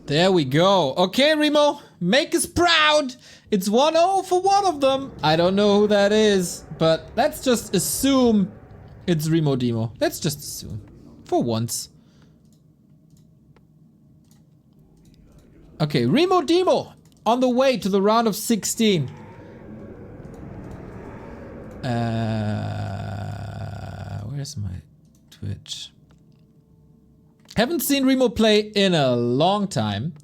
There we go. Okay, Remo, make us proud. It's 1-0 for one of them. I don't know who that is, but let's just assume it's Remodemo. Let's just assume. For once. Okay, Remodemo on the way to the round of 16. Where's my Twitch? Haven't seen Remo play in a long time.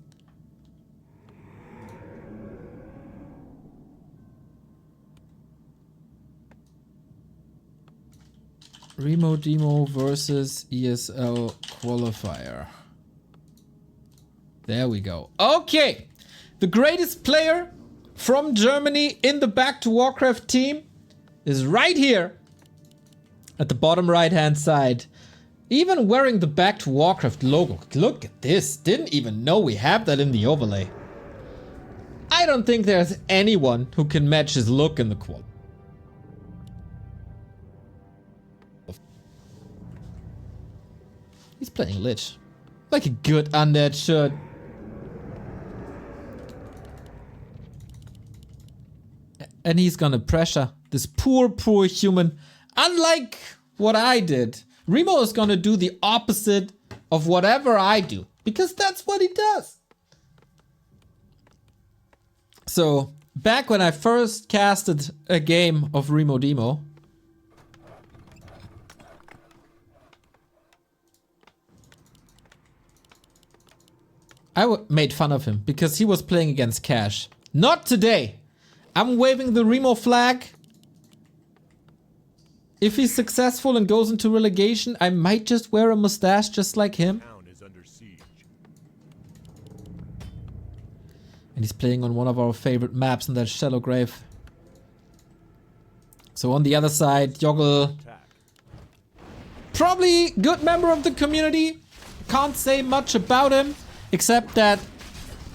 Remodemo versus ESL Qualifier. There we go. Okay. The greatest player from Germany in the Back to Warcraft team is right here at the bottom right hand side. Even wearing the Back to Warcraft logo. Look at this. Didn't even know we have that in the overlay. I don't think there's anyone who can match his look in the qual. He's playing Lich. Like a good undead should. And he's gonna pressure this poor human. Unlike what I did. Remo is gonna do the opposite of whatever I do. Because that's what he does. So, back when I first casted a game of Remodemo, I made fun of him because he was playing against Cash. Not today. I'm waving the Remo flag. If he's successful and goes into relegation, I might just wear a mustache just like him. And he's playing on one of our favorite maps in that shallow grave. So on the other side, Joggel. Probably good member of the community. Can't say much about him. Except that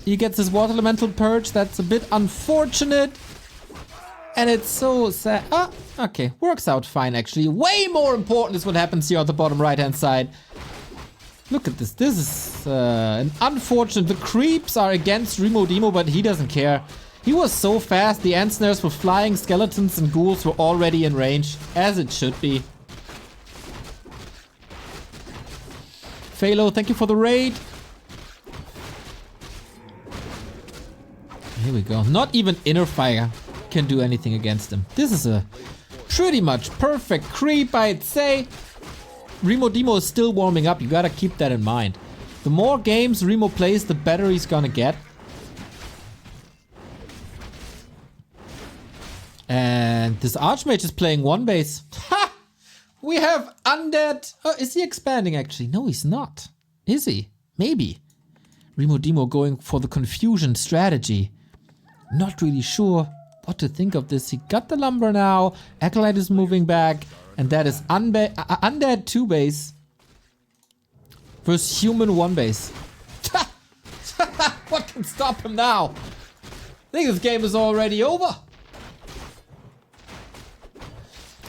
he gets his water elemental purge. That's a bit unfortunate. And it's so sad. Ah, okay. Works out fine, actually. Way more important is what happens here on the bottom right-hand side. Look at this. This is an unfortunate. The creeps are against Remodemo, but he doesn't care. He was so fast. The ant snares were flying. Skeletons and ghouls were already in range. As it should be. Phalo, thank you for the raid. Here we go. Not even Inner Fire can do anything against him. This is a pretty much perfect creep, I'd say. Remodemo is still warming up. You gotta keep that in mind. The more games Remo plays, the better he's gonna get. And this Archmage is playing one base. Ha! We have Undead. Oh, is he expanding actually? No, he's not. Is he? Maybe. Remodemo going for the confusion strategy. Not really sure what to think of this. He got the lumber now. Acolyte is moving back. And that is Undead 2 base versus Human 1 base. What can stop him now? I think this game is already over.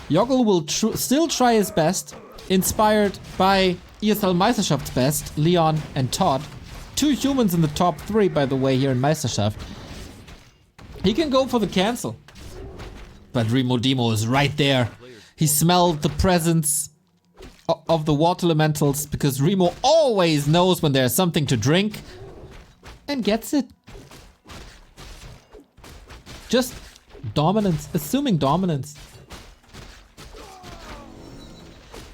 Joggel will still try his best. Inspired by ESL Meisterschafts best, Leon and Todd. 2 humans in the top 3, by the way, here in Meisterschaft. He can go for the cancel. But Remodemo is right there. He smelled the presence of the water elementals because Remo always knows when there's something to drink and gets it. Just dominance, assuming dominance.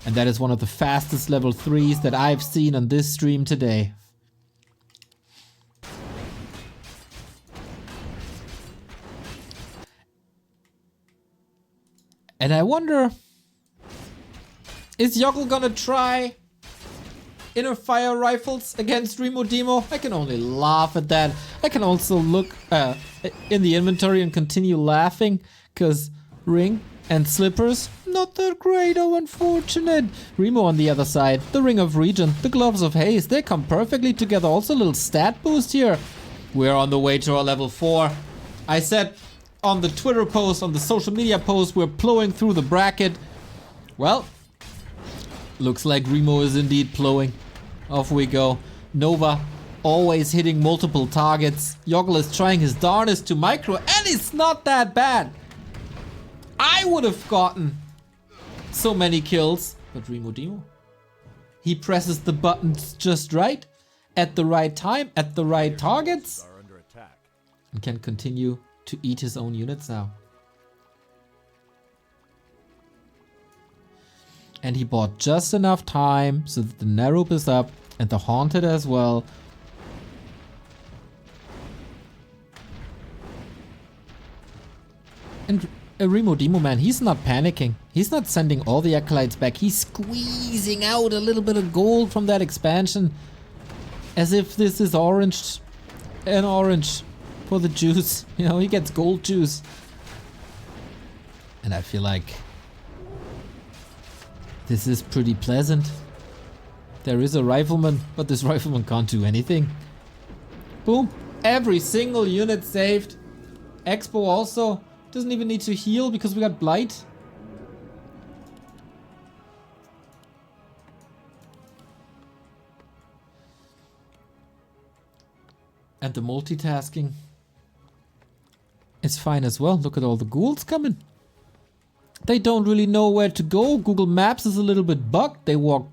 And that is one of the fastest level 3s that I've seen on this stream today. And I wonder, is Joggel gonna try Inner Fire rifles against Remodemo? I can only laugh at that. I can also look in the inventory and continue laughing, because ring and slippers, not that great, oh unfortunate. Remo on the other side, the Ring of Regen, the Gloves of Haste, they come perfectly together. Also a little stat boost here. We're on the way to our level 4. I said on the Twitter post, on the social media post, we're plowing through the bracket. Well, looks like Remo is indeed plowing. Off we go. Nova always hitting multiple targets. Joggel is trying his darnest to micro, and it's not that bad. I would have gotten so many kills, but Remodemo, he presses the buttons just right, at the right time, at the right targets, and can continue to eat his own units now. And he bought just enough time so that the Narup is up and the Haunted as well. And Remodemo, man, he's not panicking. He's not sending all the Acolytes back. He's squeezing out a little bit of gold from that expansion. As if this is orange. An orange for the juice. You know, he gets gold juice. And I feel like this is pretty pleasant. There is a rifleman, but this rifleman can't do anything. Boom. Every single unit saved. Expo also doesn't even need to heal because we got Blight. And the multitasking is fine as well. Look at all the ghouls coming. They don't really know where to go. Google Maps is a little bit bugged. They walk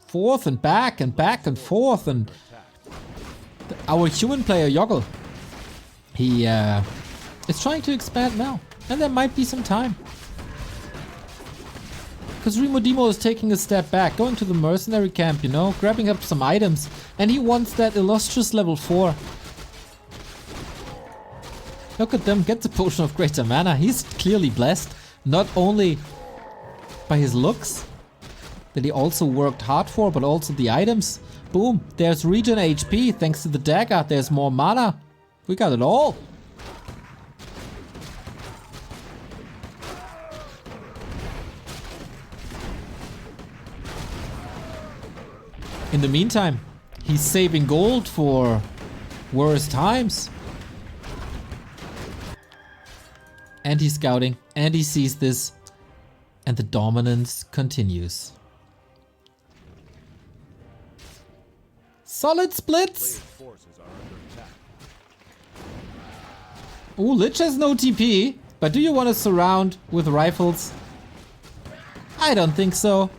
forth and back and forth. And our human player, Joggel, he is trying to expand now. And there might be some time. Because Remodemo is taking a step back, going to the mercenary camp, you know, grabbing up some items. And he wants that illustrious level 4. Look at them, get the potion of greater mana. He's clearly blessed. Not only by his looks, that he also worked hard for, but also the items. Boom, there's regen HP thanks to the dagger. There's more mana. We got it all. In the meantime, he's saving gold for worse times. And he's scouting, and he sees this, and the dominance continues. Solid splits! Ooh, Lich has no TP, but do you want to surround with rifles? I don't think so.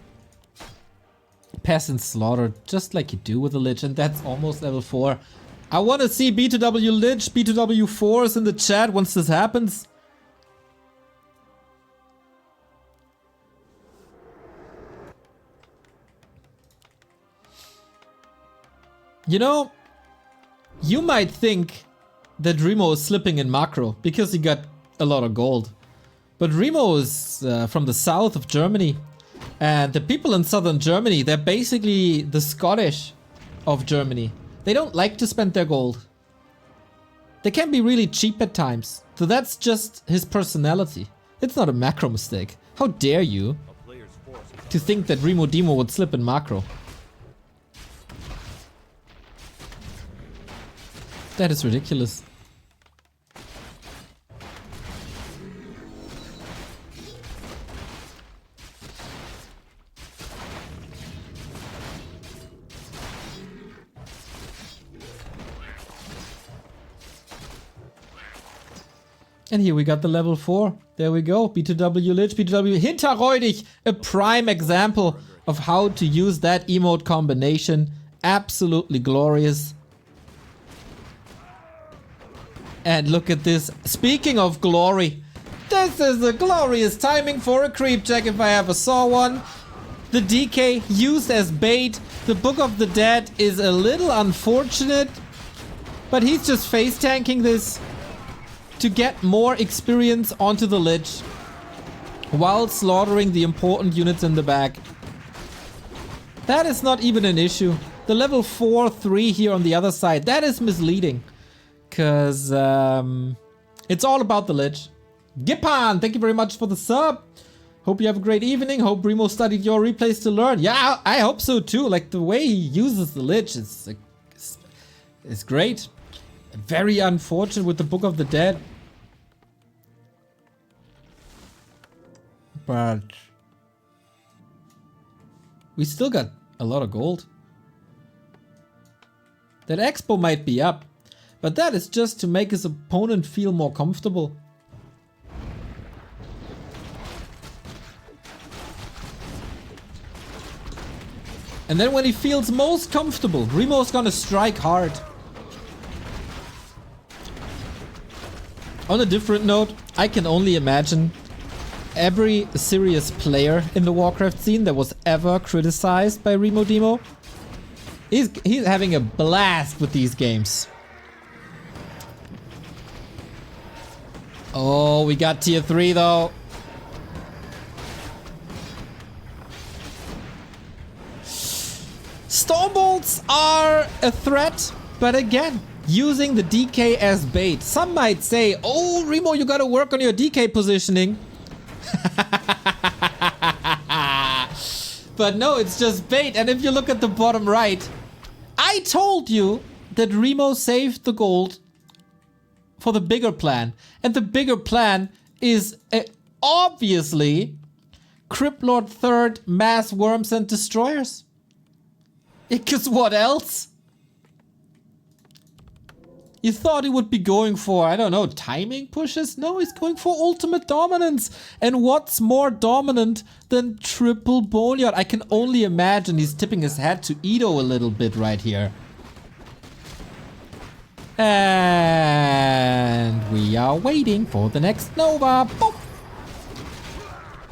Peasants slaughtered, just like you do with a Lich, and that's almost level 4. I want to see B2W Lich, B2W 4s in the chat once this happens. You know, you might think that Remo is slipping in macro because he got a lot of gold. But Remo is from the south of Germany. And the people in southern Germany, they're basically the Scottish of Germany. They don't like to spend their gold. They can be really cheap at times. So that's just his personality. It's not a macro mistake. How dare you to think that Remodemo would slip in macro? That is ridiculous. And here we got the level 4. There we go. B2W Lich, B2W Hinterräudig. A prime example of how to use that emote combination. Absolutely glorious. And look at this. Speaking of glory, this is a glorious timing for a creep check if I ever saw one. The DK used as bait. The Book of the Dead is a little unfortunate, but he's just face tanking this to get more experience onto the Lich while slaughtering the important units in the back. That is not even an issue. The level 4-3 here on the other side, that is misleading. Because it's all about the Lich. Gipan, thank you very much for the sub. Hope you have a great evening. Hope Remo studied your replays to learn. Yeah, I hope so too. Like the way he uses the Lich is great. Very unfortunate with the Book of the Dead. But we still got a lot of gold. That Expo might be up, but that is just to make his opponent feel more comfortable. And then when he feels most comfortable, Remo's gonna strike hard. On a different note, I can only imagine every serious player in the Warcraft scene that was ever criticized by Remodemo. He's having a blast with these games. Oh, we got tier 3 though. Stormbolts are a threat, but again, using the DK as bait. Some might say, oh, Remo, you gotta work on your DK positioning. But no, it's just bait. And if you look at the bottom right, I told you that Remo saved the gold for the bigger plan. And the bigger plan is obviously Cryptlord 3rd, Mass Worms and Destroyers. Because what else? You thought he would be going for, I don't know, timing pushes? No, he's going for ultimate dominance. And what's more dominant than triple boneyard? I can only imagine he's tipping his hat to Edo a little bit right here. And we are waiting for the next Nova. Boop.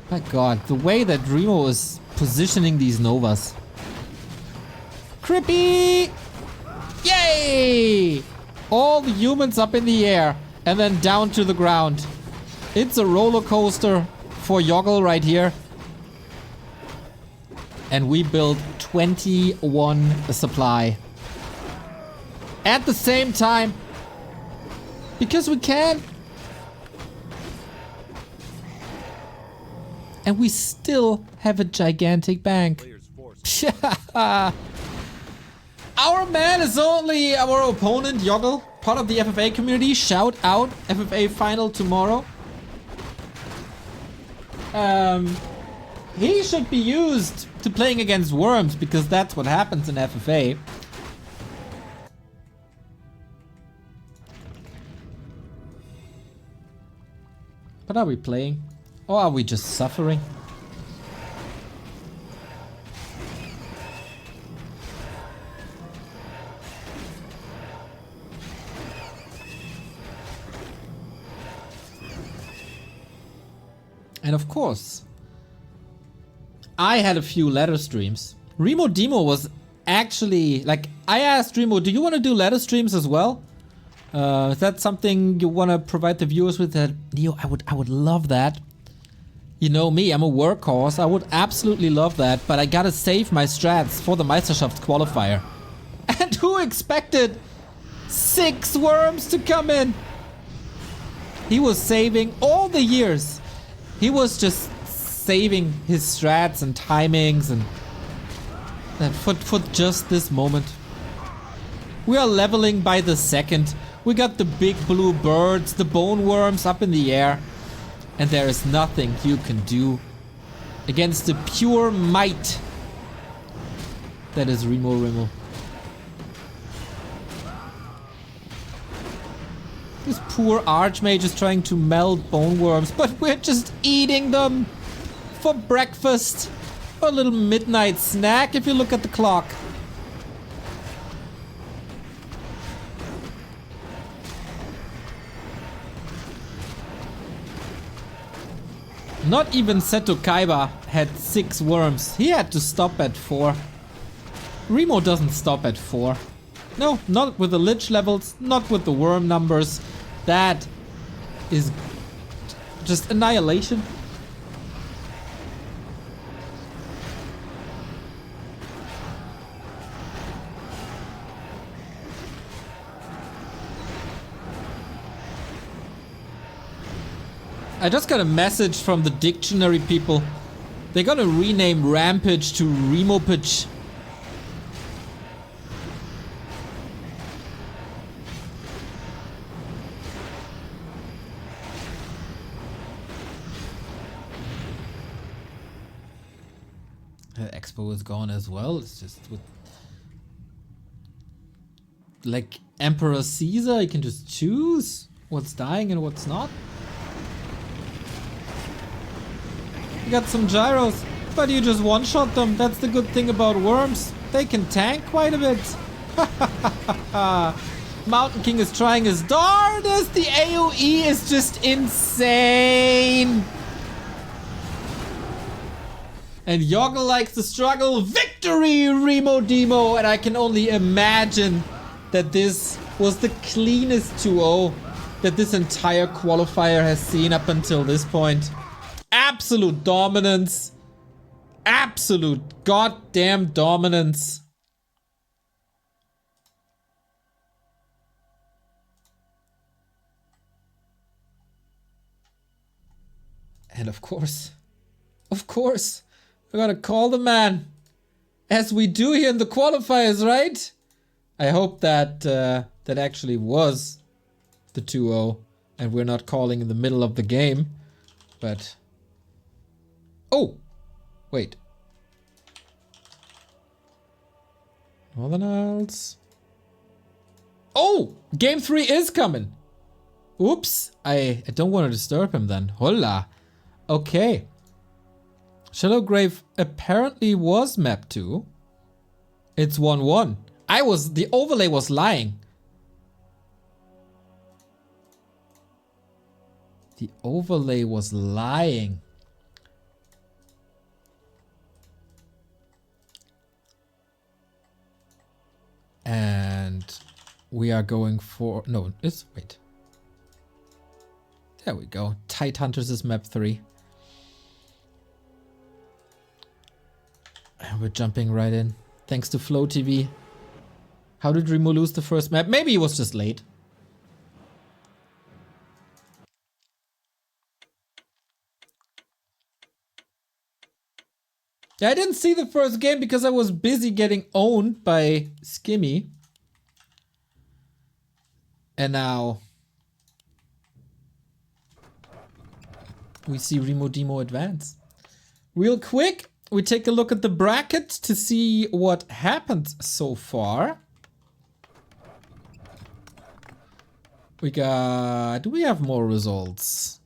My god, the way that Remo is positioning these Novas. Crippy! Yay! All the humans up in the air and then down to the ground. It's a roller coaster for Joggel right here. And we build 21 supply. At the same time. Because we can. And we still have a gigantic bank. Our man is only our opponent, Joggel, part of the FFA community. Shout out, FFA final tomorrow. He should be used to playing against worms because that's what happens in FFA. But are we playing? Or are we just suffering? And of course, I had a few ladder streams. Remodemo was actually, like, I asked Remo, do you want to do ladder streams as well? Is that something you want to provide the viewers with? That Neo, I would love that. You know me, I'm a workhorse. I would absolutely love that, but I gotta save my strats for the Meisterschaft qualifier. And who expected 6 worms to come in? He was saving all the years. He was just saving his strats and timings and for just this moment. We are leveling by the second. We got the big blue birds, the bone worms up in the air. And there is nothing you can do against the pure might that is Remo. This poor archmage is trying to melt bone worms, but we're just eating them for breakfast. Or a little midnight snack if you look at the clock. Not even Seto Kaiba had 6 worms. He had to stop at 4. Remo doesn't stop at 4. No, not with the lich levels, not with the worm numbers. That is just annihilation. I just got a message from the dictionary people. They're gonna rename Rampage to Remopage. The Expo is gone as well. It's just with like Emperor Caesar. You can just choose what's dying and what's not. You got some gyros, but you just one-shot them. That's the good thing about worms. They can tank quite a bit. Mountain King is trying his darndest. The AoE is just insane. And Joggel likes to struggle. Victory, Remodemo! And I can only imagine that this was the cleanest 2-0 that this entire qualifier has seen up until this point. Absolute dominance. Absolute goddamn dominance. And of course, we're gonna call the man, as we do here in the qualifiers, right? I hope that that actually was the 2-0 and we're not calling in the middle of the game, but... Oh! Wait. Northern Isles. Oh! Game 3 is coming! Oops! I don't want to disturb him then. Hola! Okay. Shallow Grave apparently was map 2. It's 1-1. The overlay was lying. The overlay was lying. And we are going for... No, it's... Wait. There we go. Tide Hunters is map 3. And we're jumping right in. Thanks to Flow TV. How did Remo lose the first map? Maybe he was just late. Yeah, I didn't see the first game because I was busy getting owned by Skimmy. And now we see Remodemo advance. Real quick, we take a look at the bracket to see what happened so far. We got... Do we have more results?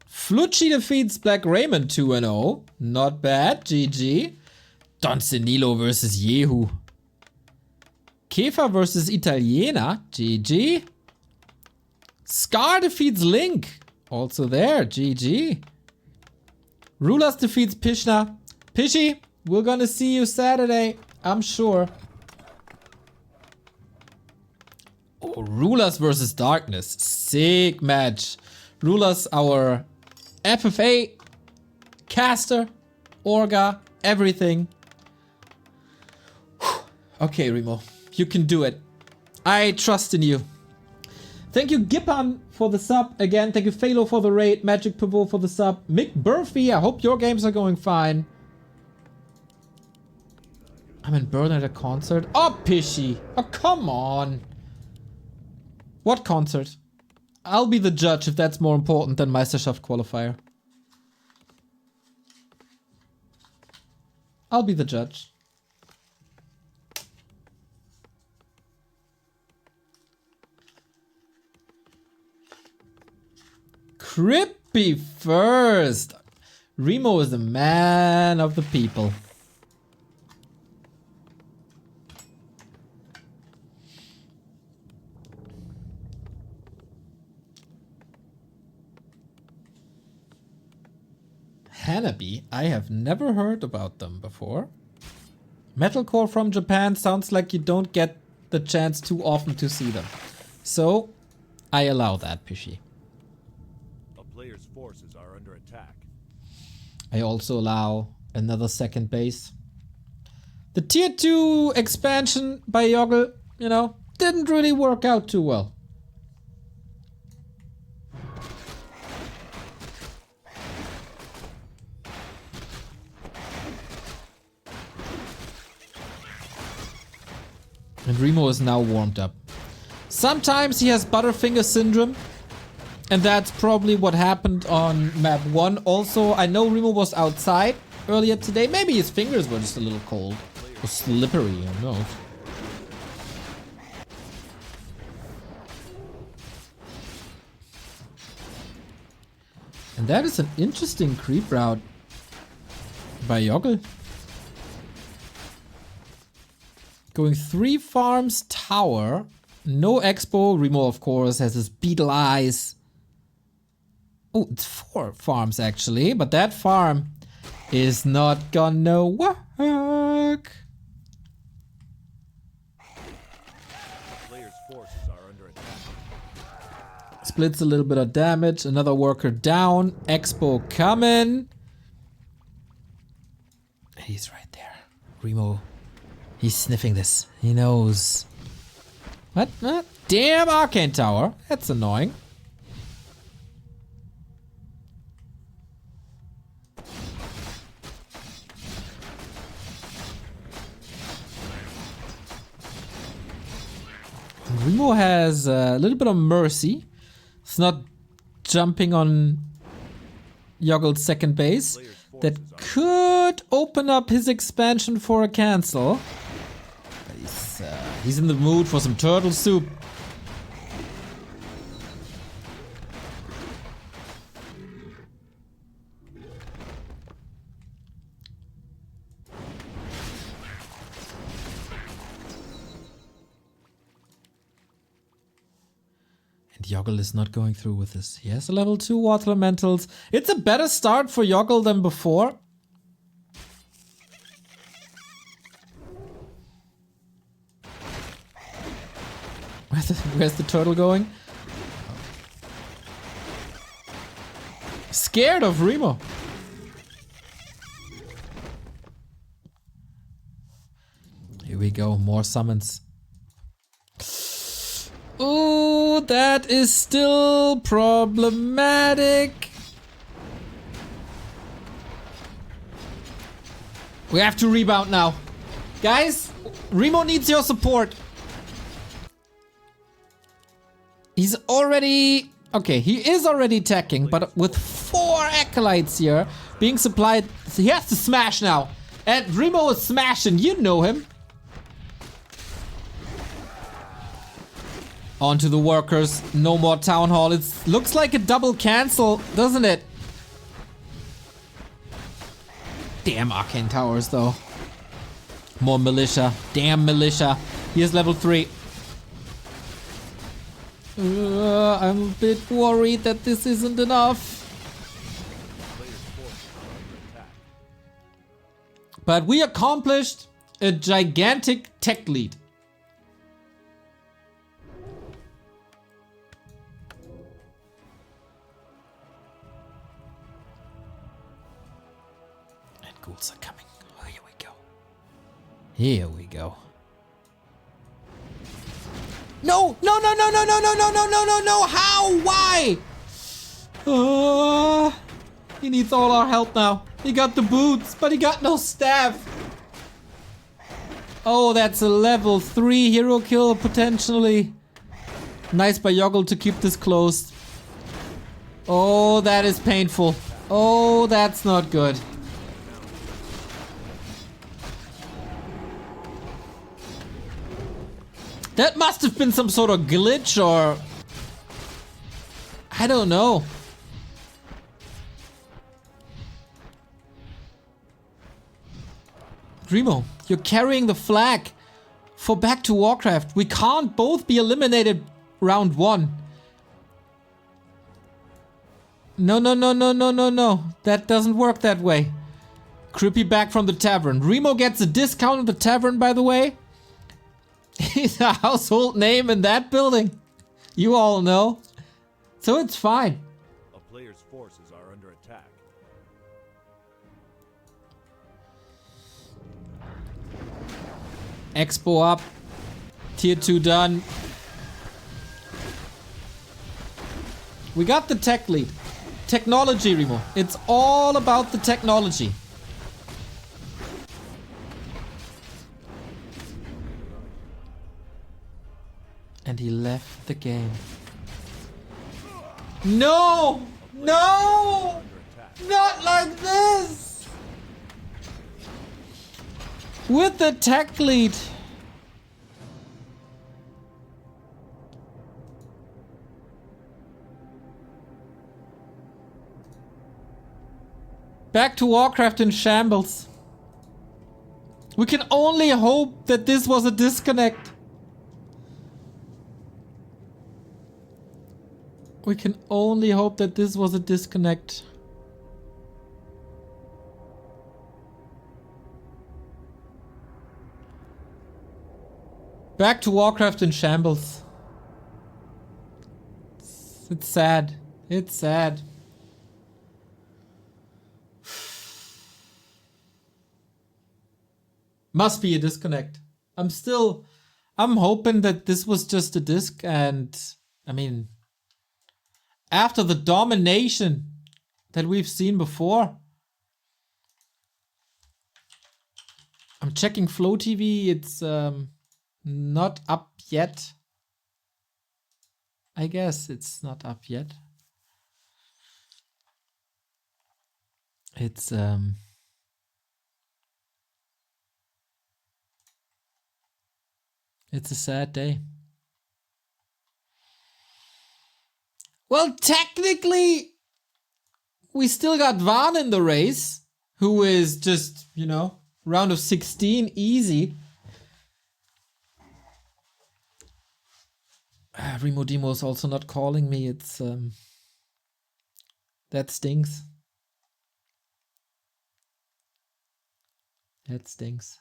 Flucci defeats Black Raymond 2-0. Not bad. GG. Don Cenilo versus Yehu. Kefa versus Italiener. GG. Scar defeats Link. Also there. GG. Rulas defeats Pishna. Pishy, we're gonna see you Saturday. I'm sure. Oh, Rulas versus Darkness. Sick match. Rulas, our FFA caster, Orga, everything. Whew. Okay, Remo, you can do it. I trust in you. Thank you, Gipan, for the sub again. Thank you, Phalo, for the raid. Magic Pivot for the sub. Mick Murphy, I hope your games are going fine. I'm in Bern at a concert. Oh, Pishy. Oh, come on. What concert? I'll be the judge if that's more important than Meisterschaft Qualifier. I'll be the judge. Crippy first. Remo is the man of the people. Hanabi, I have never heard about them before. Metalcore from Japan sounds like you don't get the chance too often to see them. So, I allow that, Pishy. A player's forces are under attack. I also allow another second base. The tier 2 expansion by Joggel, you know, didn't really work out too well. And Remo is now warmed up. Sometimes he has Butterfinger syndrome. And that's probably what happened on map 1. Also, I know Remo was outside earlier today. Maybe his fingers were just a little cold. Or slippery, who knows. And that is an interesting creep route by Joggel. Going 3 farms tower. No expo. Remo, of course, has his beetle eyes. Oh, it's 4 farms actually. But that farm is not gonna work. Players' forces are under attack. Splits a little bit of damage. Another worker down. Expo coming. He's right there. Remo. He's sniffing this. He knows. What? What? Damn Arcane Tower. That's annoying. Remo has a little bit of mercy. It's not jumping on Joggel's second base. That could open up his expansion for a cancel. But he's in the mood for some turtle soup. And Joggel is not going through with this. He has a level 2 water elementals. It's a better start for Joggel than before. Where's the turtle going? Scared of Remo. Here we go, more summons. Ooh, that is still problematic. We have to rebound now. Guys, Remo needs your support. He's already... Okay, he is already attacking, but with 4 acolytes here being supplied, he has to smash now. And Remo is smashing, you know him. On to the workers, no more town hall. It looks like a double cancel, doesn't it? Damn Arcane Towers though. More militia, damn militia. Here's level 3. I'm a bit worried that this isn't enough. But we accomplished a gigantic tech lead. And ghouls are coming. Oh, here we go. Here we go. No! No, no, no, no, no, no, no, no, no, no, no! How? Why? He needs all our help now. He got the boots, but he got no staff. Oh, that's a level 3 hero kill, potentially. Nice by Joggel to keep this closed. Oh, that is painful. Oh, that's not good. That must have been some sort of glitch or... I don't know. Remo, you're carrying the flag for back to Warcraft. We can't both be eliminated round 1. No, no, no, no, no, no, no. That doesn't work that way. Creepy back from the tavern. Remo gets a discount at the tavern, by the way. He's a household name in that building. You all know. So it's fine. A player's forces are under attack. Expo up. Tier 2 done. We got the tech lead. Technology, Remo. It's all about the technology. And he left the game. No! No! Not like this! With the tech lead. Back to Warcraft in shambles. We can only hope that this was a disconnect. We can only hope that this was a disconnect. Back to Warcraft in shambles. It's sad. It's sad. Must be a disconnect. I'm hoping that this was just a disc, and I mean, after the domination that we've seen before. I'm checking Flow TV, it's not up yet. I guess it's not up yet. It's a sad day. Well, technically, we still got Van in the race, who is just, you know, round of 16, easy. Remodemo is also not calling me. It's that stinks. That stinks.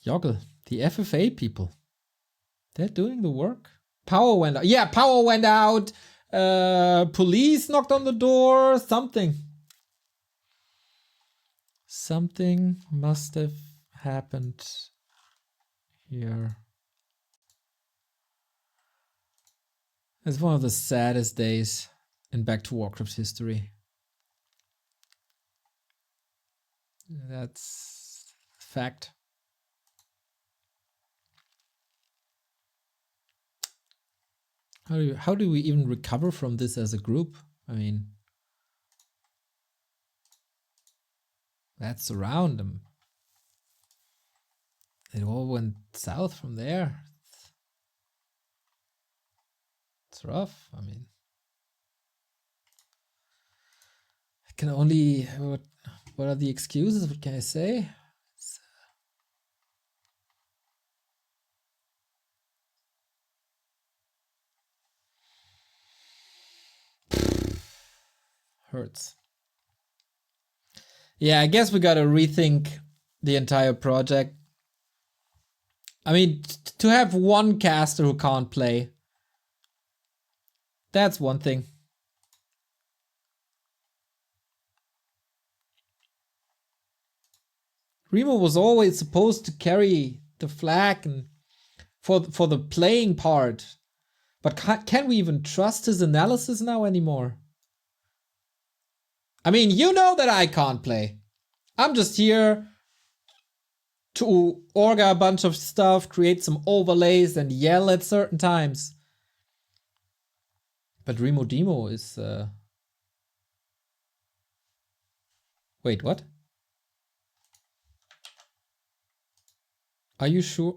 Joggel, the FFA people. They're doing the work. Power went out. Yeah, power went out. Police knocked on the door. Something. Something must have happened here. It's one of the saddest days in Back to Warcraft history. That's fact. How do we even recover from this as a group? I mean, that's around them. It all went south from there. It's rough. I mean, I can only, what are the excuses? What can I say? Hurts. Yeah, I guess we gotta rethink the entire project. I mean, to have one caster who can't play, that's one thing. Remo was always supposed to carry the flag and for the playing part, but can we even trust his analysis now anymore? I mean, you know that I can't play. I'm just here to orga a bunch of stuff, create some overlays, and yell at certain times. But Remodemo is... Wait, what? Are you sure?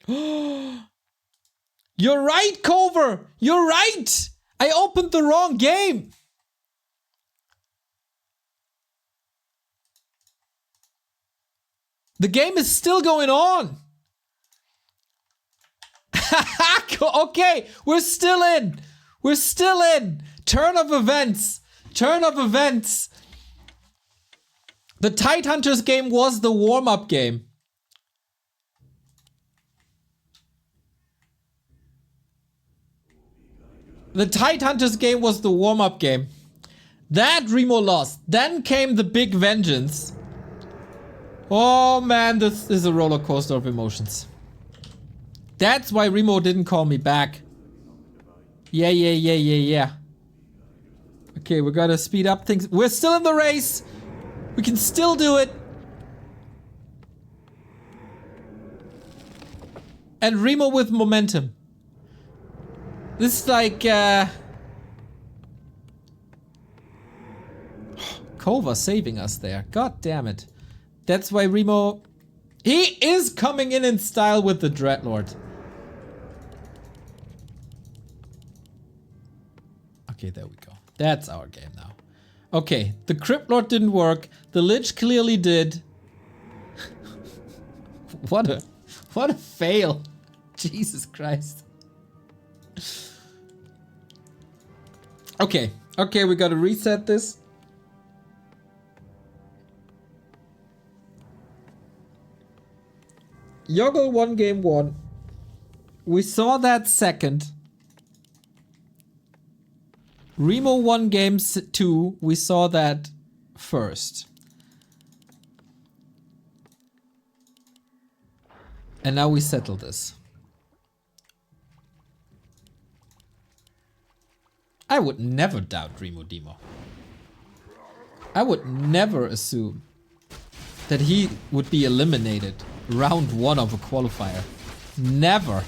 You're right, Cover! You're right! I opened the wrong game! The game is still going on. Okay, we're still in. We're still in. Turn of events. Turn of events. The Tidehunters game was the warm-up game. The Tidehunters game was the warm-up game. That Remo lost. Then came the big vengeance. Oh man, this is a roller coaster of emotions. That's why Remo didn't call me back. Yeah. Okay, we gotta speed up things. We're still in the race. We can still do it. And Remo with momentum. This is like, Kova saving us there. God damn it. That's why Remo... He is coming in style with the Dreadlord. Okay, there we go. That's our game now. Okay, the Crypt Lord didn't work. The Lich clearly did. What a fail. Jesus Christ. Okay, we gotta reset this. Joggel won game 1. We saw that second. Remo won game 2. We saw that first. And now we settle this. I would never doubt Remodemo. I would never assume that he would be eliminated round 1 of a qualifier. Never.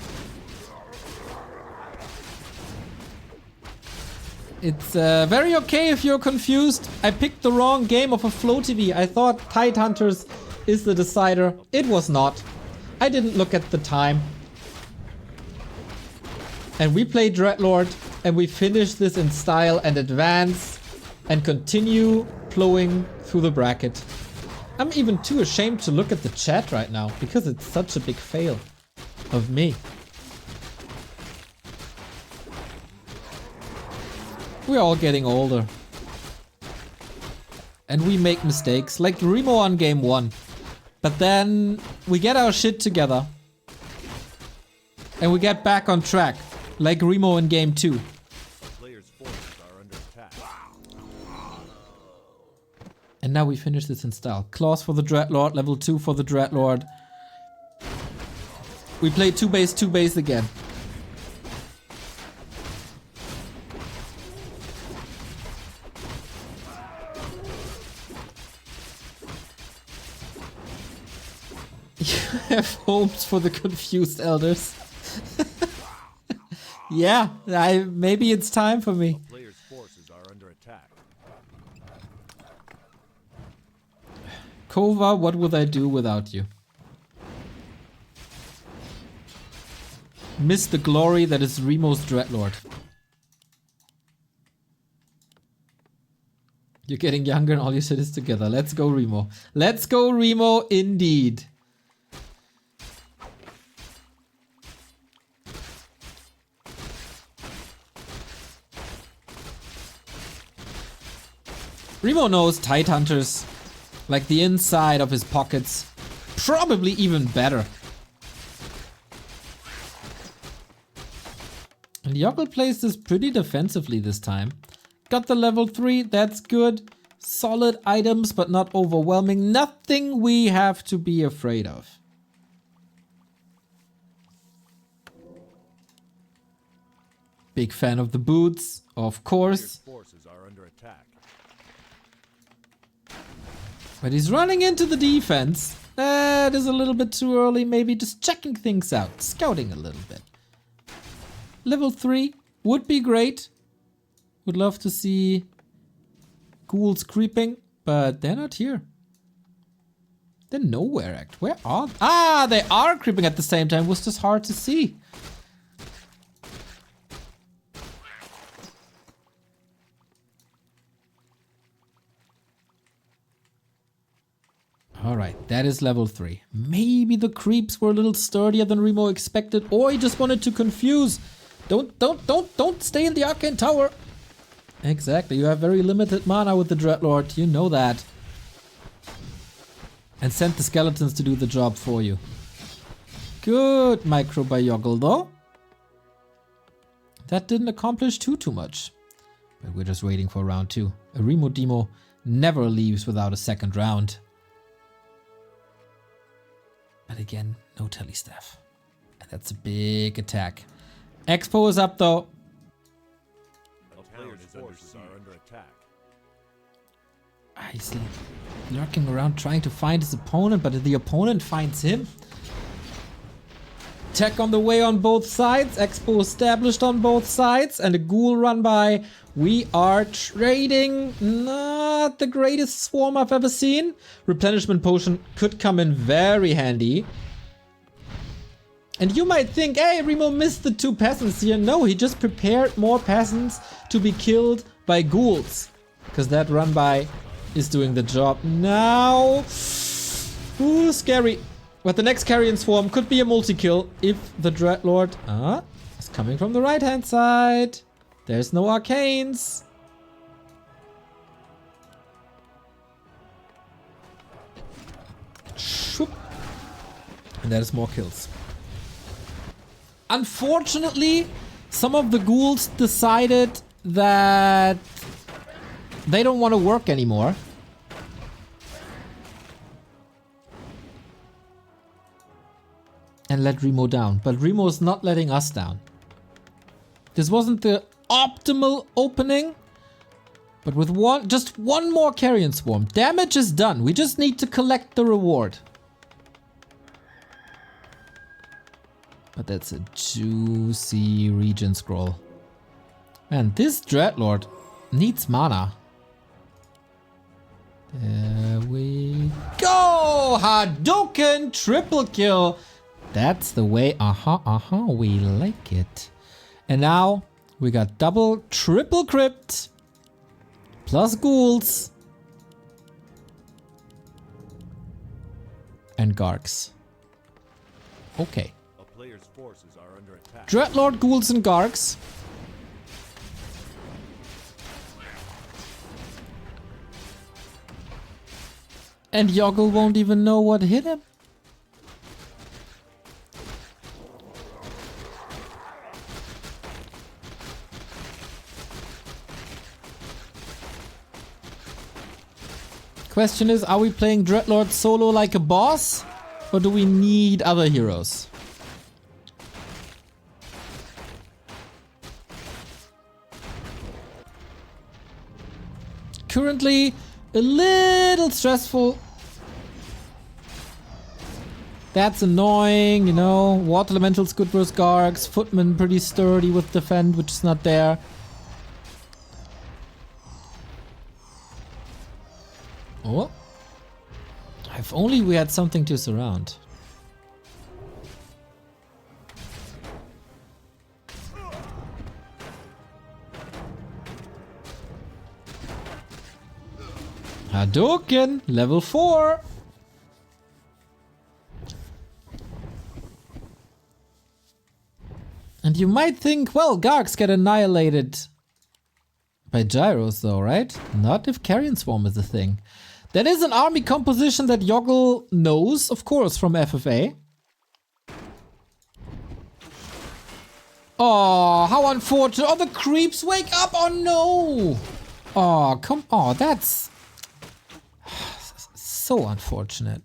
It's very okay if you're confused. I picked the wrong game of a Flow TV. I thought Tidehunters is the decider. It was not. I didn't look at the time. And we played Dreadlord, and we finish this in style and advance and continue plowing through the bracket. I'm even too ashamed to look at the chat right now because it's such a big fail of me. We're all getting older. And we make mistakes, like Remo on game 1. But then we get our shit together. And we get back on track, like Remo in game 2. Players' forces are under attack. And now we finish this in style. Claws for the Dreadlord, level 2 for the Dreadlord. We play 2 base again. You have hopes for the confused elders. Yeah, maybe it's time for me. Players' forces are under attack. Kova, what would I do without you? Miss the glory that is Remo's Dreadlord. You're getting younger and all your shit is together. Let's go, Remo. Let's go, Remo, indeed. Remo knows Tidehunters like the inside of his pockets. Probably even better. And Joggel plays this pretty defensively this time. Got the level 3, that's good. Solid items, but not overwhelming. Nothing we have to be afraid of. Big fan of the boots, of course. Forces are under attack. But he's running into the defense. That is a little bit too early. Maybe just checking things out. Scouting a little bit. Level 3 would be great. Would love to see ghouls creeping, but they're not here. They're nowhere, act. Where are they? Ah, they are creeping at the same time. It was just hard to see. Alright, that is level 3. Maybe the creeps were a little sturdier than Remo expected, or he just wanted to confuse. Don't stay in the Arcane Tower. Exactly, you have very limited mana with the Dreadlord, you know that. And send the skeletons to do the job for you. Good micro by Joggel though. That didn't accomplish too much. But we're just waiting for round 2. A Remodemo never leaves without a second round. But again, no telestaff. And that's a big attack. Expo is up though. Players' forces are under attack. He's lurking around trying to find his opponent, but the opponent finds him. Tech on the way on both sides. Expo established on both sides. And a ghoul run by. We are trading. No. not the greatest swarm I've ever seen. Replenishment potion could come in very handy. And you might think, hey, Remo missed the 2 peasants here. No, he just prepared more peasants to be killed by ghouls. Because that run by is doing the job now. Ooh, scary. But the next carrion swarm could be a multi-kill if the Dreadlord is coming from the right-hand side. There's no arcanes. Shoop. And that is more kills. Unfortunately, some of the ghouls decided that they don't want to work anymore. And let Remo down. But Remo is not letting us down. This wasn't the optimal opening. But with just one more carrion swarm, damage is done. We just need to collect the reward. But that's a juicy region scroll. Man, this Dreadlord needs mana. There we go! Hadouken triple kill! That's the way, we like it. And now we got double, triple crypt. Plus ghouls. And Gargs. Okay. A player's forces are under attack. Dreadlord, ghouls, and Gargs. And Joggel won't even know what hit him. Question is, are we playing Dreadlord solo like a boss? Or do we need other heroes? Currently, a little stressful. That's annoying, you know. Water Elemental's good versus Gargs. Footman pretty sturdy with Defend, which is not there. Oh. If only we had something to surround. Hadouken, level 4. And you might think, well, Gargs get annihilated by gyros though, right? Not if Carrion Swarm is a thing. That is an army composition that Joggel knows, of course, from FFA. Oh, how unfortunate. Oh, the creeps wake up. Oh, no. Oh, come on. That's so unfortunate.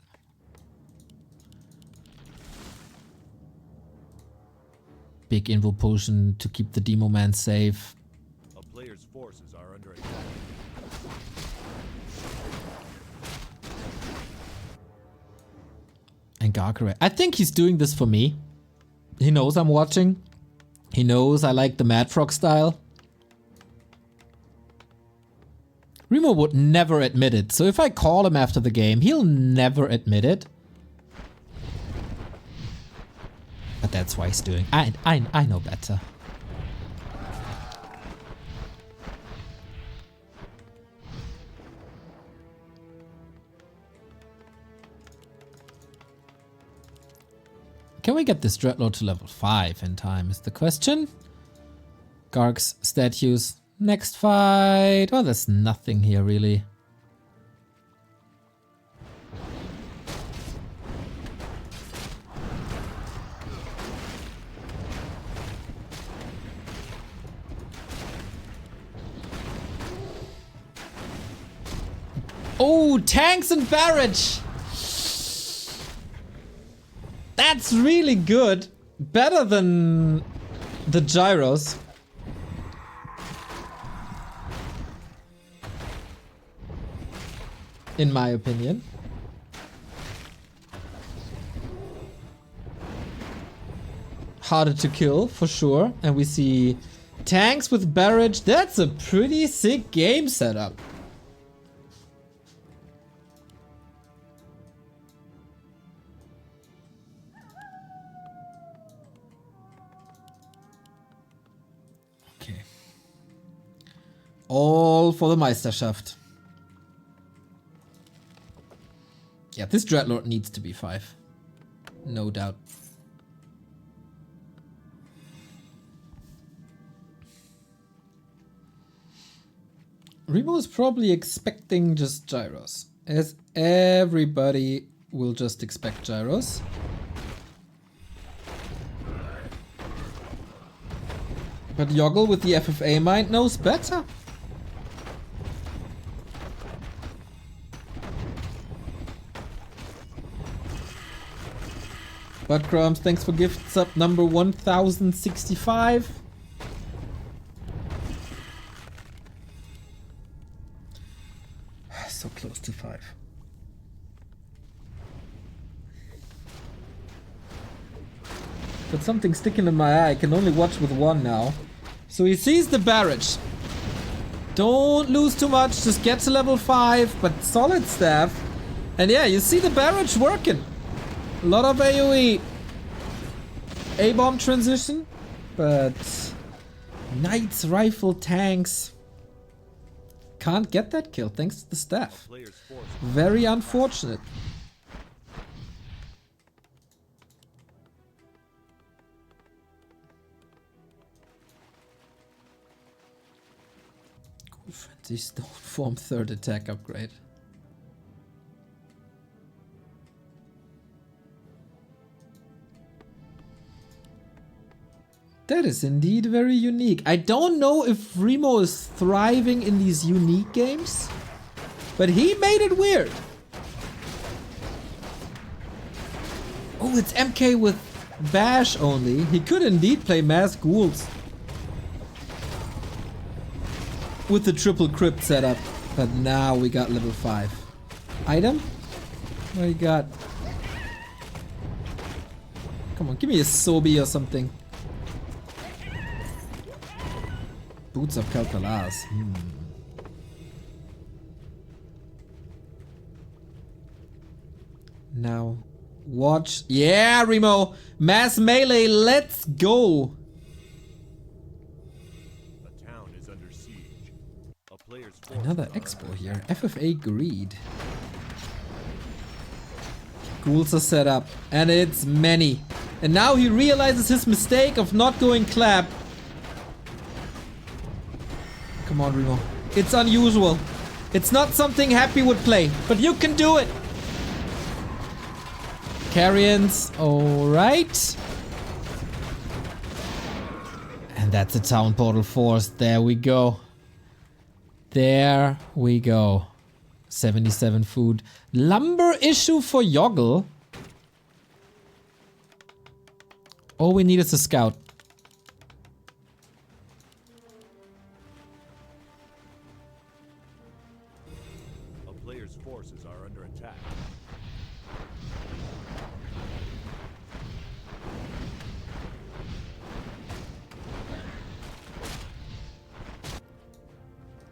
Big Invo Potion to keep the Demo Man safe. A player's forces are under attack. And Gargare. I think he's doing this for me. He knows I'm watching. He knows I like the Mad Frog style. Remo would never admit it, so if I call him after the game, he'll never admit it. But that's why he's doing. I know better. Can we get this Dreadlord to level 5 in time is the question. Garg's statues. Next fight. Oh, there's nothing here really. Oh, tanks and barrage. That's really good. Better than the gyros. In my opinion. Harder to kill, for sure. And we see tanks with barrage. That's a pretty sick game setup. All for the Meisterschaft. Yeah, this Dreadlord needs to be 5. No doubt. Remo is probably expecting just Gyros, as everybody will just expect Gyros. But Joggel with the FFA mind knows better. But Crumbs, thanks for gift sub number 1065. So close to 5. Got something sticking in my eye. I can only watch with 1 now. So he sees the barrage. Don't lose too much. Just get to level 5. But solid staff. And yeah, you see the barrage working. A lot of AoE. A-bomb transition. But Knights, rifle, tanks. Can't get that kill thanks to the staff. Very unfortunate. Cool Frenzy Stone Form 3rd attack upgrade. That is indeed very unique. I don't know if Remo is thriving in these unique games, but he made it weird. Oh, it's MK with Bash only. He could indeed play Mass Ghouls with the triple crypt setup, but now we got level 5. Item? What you got? Come on, give me a Sobi or something. Boots of Calcalas. Now, watch. Yeah, Remo! Mass melee, let's go! A town is under siege. A player's Another expo here. FFA Greed. Ghouls are set up. And it's many. And now he realizes his mistake of not going clap. Come on, Remo. It's unusual. It's not something Happy would play, but you can do it. Carrions, alright. And that's a town portal force. There we go. There we go. 77 food. Lumber issue for Joggel. All we need is a scout. forces are under attack.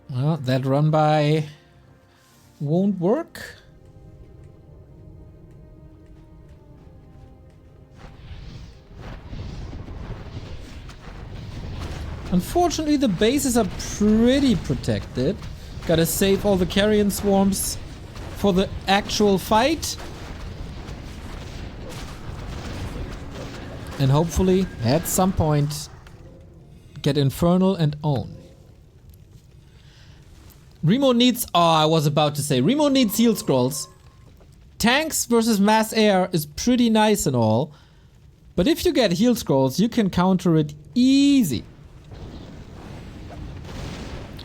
Well, that run by won't work. Unfortunately, the bases are pretty protected. Gotta save all the carrion swarms for the actual fight. And hopefully, at some point, get Infernal and own. Remo needs... Oh, I was about to say. Remo needs heal scrolls. Tanks versus mass air is pretty nice and all. But if you get heal scrolls, you can counter it easy.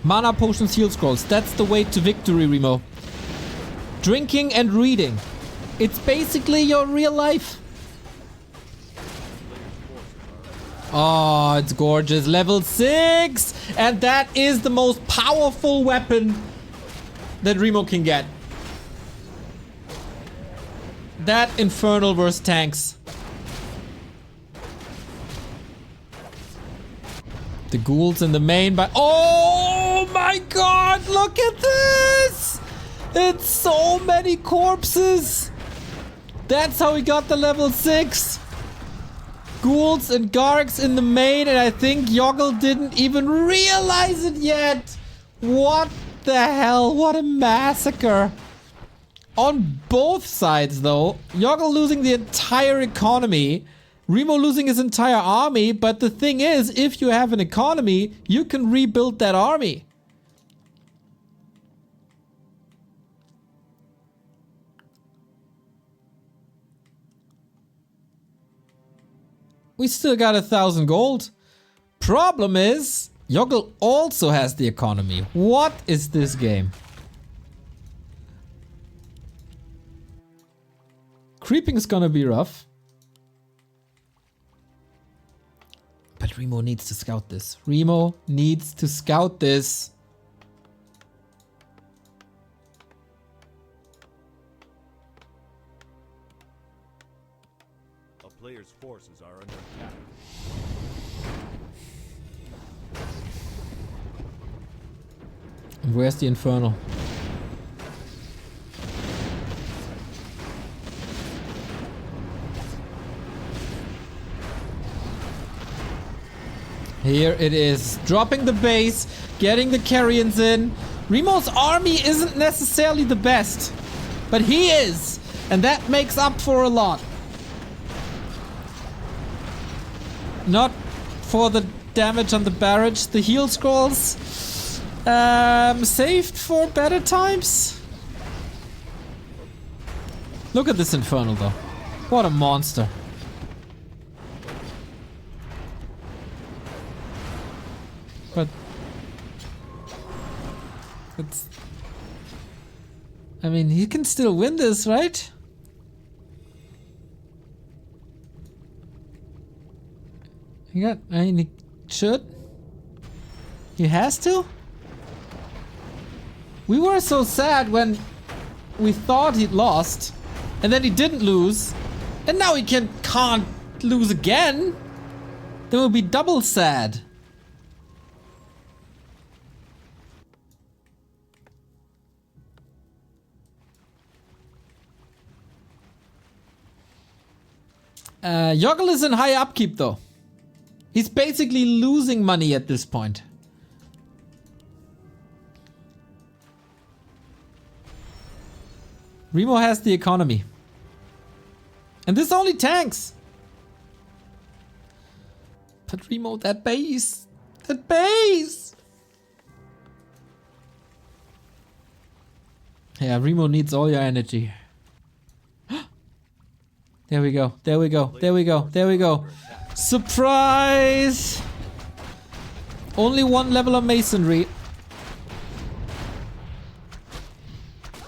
Mana potions, heal scrolls. That's the way to victory, Remo. Drinking and reading. It's basically your real life. Oh, it's gorgeous. Level 6! And that is the most powerful weapon that Remo can get. That Infernal versus tanks. The ghouls in the main by... Oh my god! Look at this! It's so many corpses! That's how he got the level 6. Ghouls and Gargs in the main, and I think Joggel didn't even realize it yet. What the hell? What a massacre. On both sides, though. Joggel losing the entire economy. Remo losing his entire army. But the thing is, if you have an economy, you can rebuild that army. We still got 1,000 gold. Problem is, Joggel also has the economy. What is this game? Creeping's gonna be rough. But Remo needs to scout this. Remo needs to scout this. A player's forces are under attack. And where's the Infernal? Here it is. Dropping the base, getting the Carrions in. Remo's army isn't necessarily the best, but he is, and that makes up for a lot. Not for the damage on the barrage. The heal scrolls saved for better times. Look at this Infernal though. What a monster. But it's, I mean, he can still win this, right? I mean, he should. He has to. We were so sad when we thought he'd lost, and then he didn't lose, and now he can't lose again. Then we'll be double sad. Joggel is in high upkeep though. He's basically losing money at this point. Remo has the economy. And this only tanks. But Remo, that base. That base. Yeah, Remo needs all your energy. There we go. There we go. There we go. There we go. Surprise! Only one level of masonry.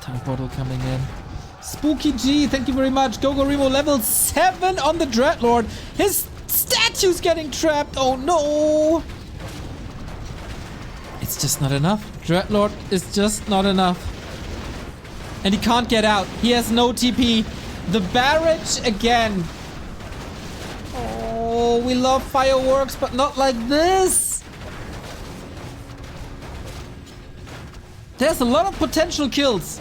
Tank bottle coming in. Spooky G, thank you very much. Go Remo, level 7 on the Dreadlord. His statue's getting trapped. Oh no! It's just not enough. Dreadlord is just not enough. And he can't get out. He has no TP. The barrage again. Oh, we love fireworks, but not like this. There's a lot of potential kills.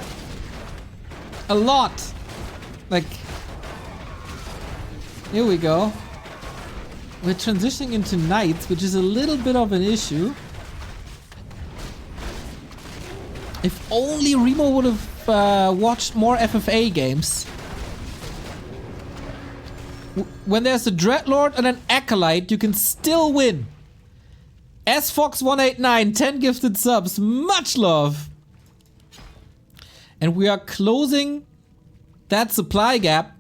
A lot. Like, here we go. We're transitioning into knights, which is a little bit of an issue. If only Remo would have watched more FFA games. When there's a Dreadlord and an Acolyte, you can still win. SFox189, 10 gifted subs, much love. And we are closing that supply gap.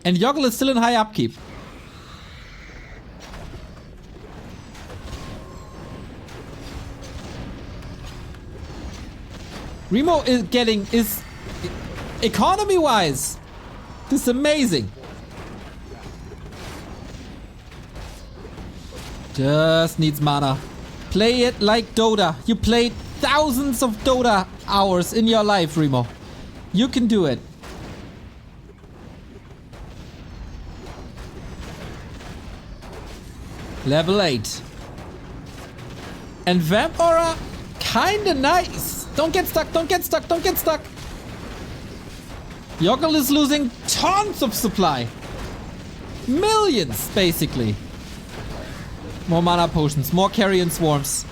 And Joggel is still in high upkeep. Remo is economy-wise, this is amazing. Just needs mana. Play it like Dota. You played thousands of Dota hours in your life, Remo. You can do it. Level 8. And Vamp Aura, kinda nice. Don't get stuck, don't get stuck, don't get stuck. Joggel is losing tons of supply. Millions, basically. More mana potions, more carrion swarms.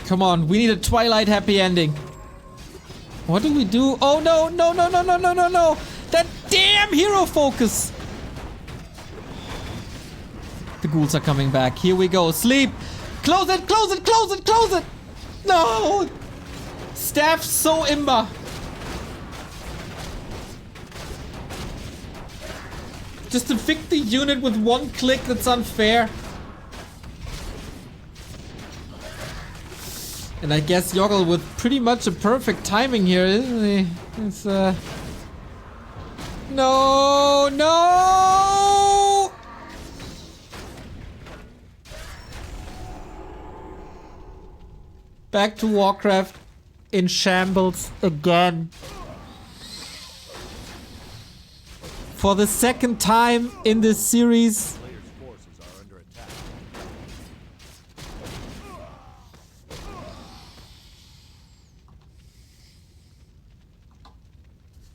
Come on, we need a Twilight happy ending. What do we do? Oh no, no, no, no, no, no, no, no! That damn hero focus! The ghouls are coming back. Here we go. Sleep! Close it, close it, close it, close it! No! Staff so imba. Just to evict the unit with one click, that's unfair. And I guess Joggel with pretty much a perfect timing here, isn't he? It's no, no! Back to Warcraft in shambles again. For the second time in this series. Players' forces are under attack.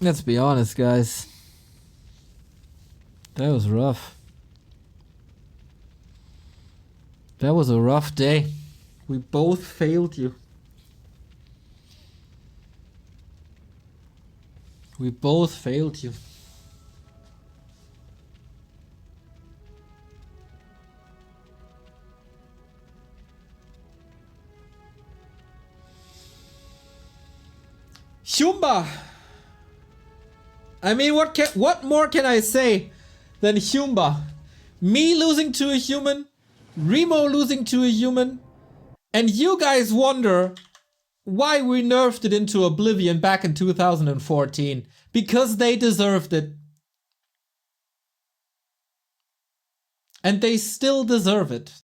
Let's be honest, guys. That was rough. That was a rough day. We both failed you. We both failed you. Humba! I mean, what more can I say than Humba? Me losing to a human, Remo losing to a human, and you guys wonder why we nerfed it into oblivion back in 2014. Because they deserved it. And they still deserve it.